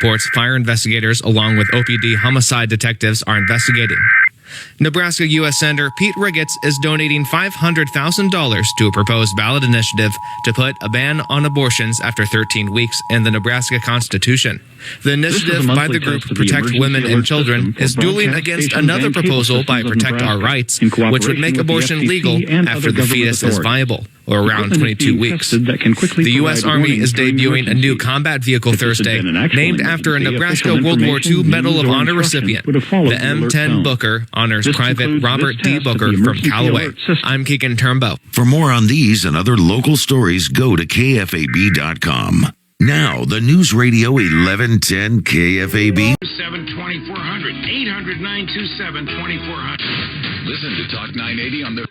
reports fire investigators along with OPD homicide detectives are investigating. Nebraska U.S. Senator Pete Riggets is donating $500,000 to a proposed ballot initiative to put a ban on abortions after 13 weeks in the Nebraska Constitution. The initiative by the group Protect Women and Children is dueling against another proposal by Protect Our Rights, which would make abortion legal after the fetus is viable, or around 22 weeks. The U.S. Army is debuting a new combat vehicle Thursday named after a Nebraska World War II Medal of Honor recipient. The M10 Booker honors Private Robert D. Booker from Callaway. I'm Keegan Turnbow. For more on these and other local stories, go to KFAB.com. Now, the News Radio 1110 KFAB. 2400 800-927-2400. Listen to Talk 980 on the...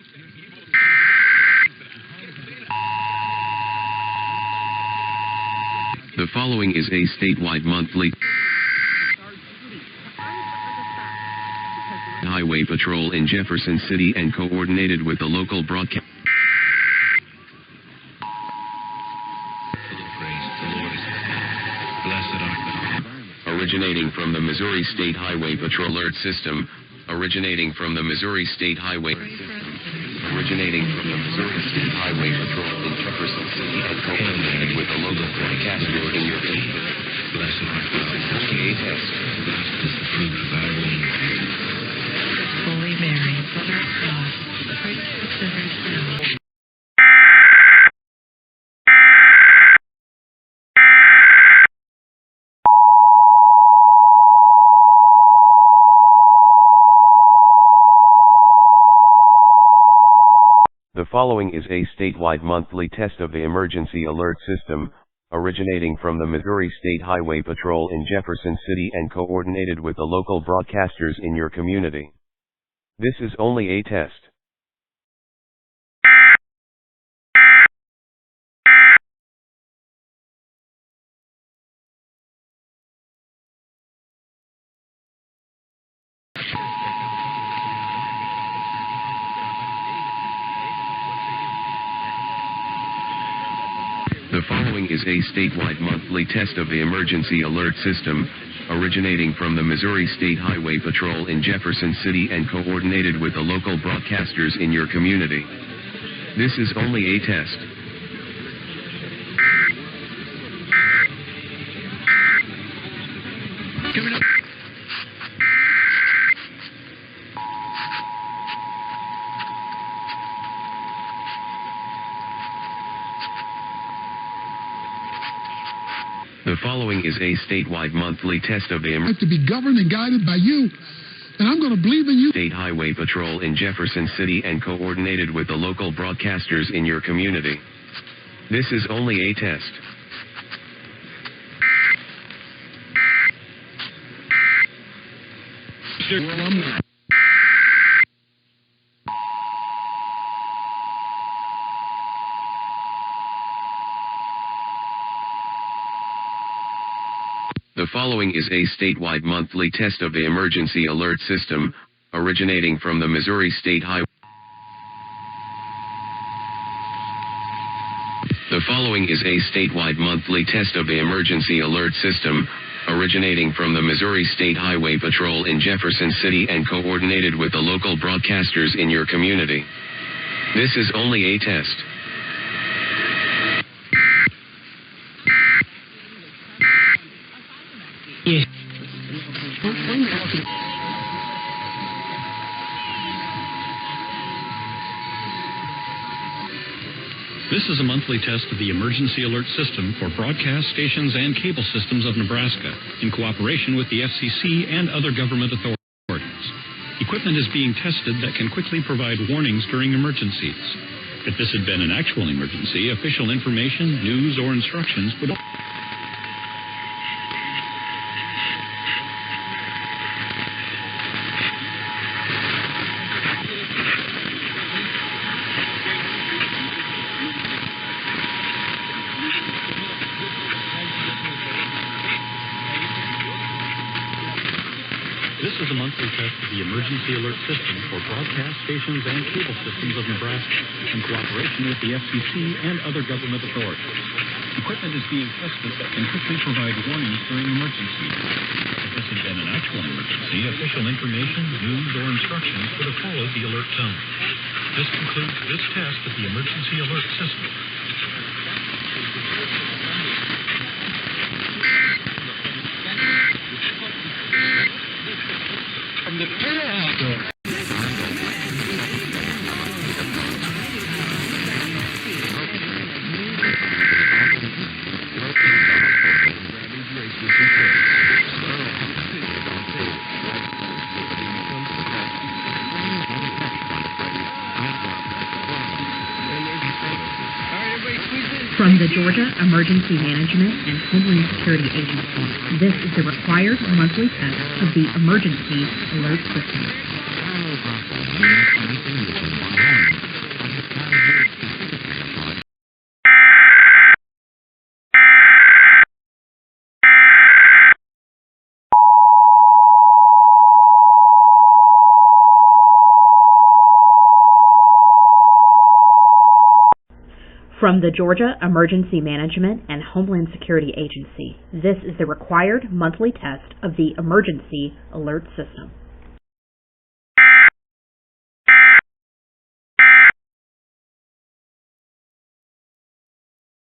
The following is a statewide monthly highway patrol in Jefferson City and coordinated with the local broadcast. Originating from the Missouri State Highway Patrol Alert System. Originating from the Missouri State Highway. Originating from the Missouri State Highway Patrol in Jefferson City and coordinated with the local broadcaster in your community. Blessed art thou, blessed is the fruit of thy womb. Holy Mary, Mother of God, pray for us sinners now. The following is a statewide monthly test of the emergency alert system, originating from the Missouri State Highway Patrol in Jefferson City and coordinated with the local broadcasters in your community. This is only a test. The following is a statewide monthly test of the emergency alert system, originating from the Missouri State Highway Patrol in Jefferson City and coordinated with the local broadcasters in your community. This is only a test. The following is a statewide monthly test of the to be governed and guided by you, and I'm going to believe in you. State Highway Patrol in Jefferson City and coordinated with the local broadcasters in your community. This is only a test. The following is a statewide monthly test of the emergency alert system, originating from the Missouri State Highway. The following is a statewide monthly test of the emergency alert system, originating from the Missouri State Highway Patrol in Jefferson City and coordinated with the local broadcasters in your community. This is only a test. This is a monthly test of the emergency alert system for broadcast stations and cable systems of Nebraska in cooperation with the FCC and other government authorities. Equipment is being tested that can quickly provide warnings during emergencies. If this had been an actual emergency, official information, news, or instructions would... This is a monthly test of the emergency alert system for broadcast stations and cable systems of Nebraska in cooperation with the FCC and other government authorities. Equipment is being tested that can quickly provide warnings during emergencies. emergency, official information, news, or instructions that have followed the alert tone. This concludes this test of the emergency alert system. From the Georgia Emergency Management and Homeland Security Agency, this is the required monthly test of the Emergency Alert System. From the Georgia Emergency Management and Homeland Security Agency, this is the required monthly test of the Emergency Alert System.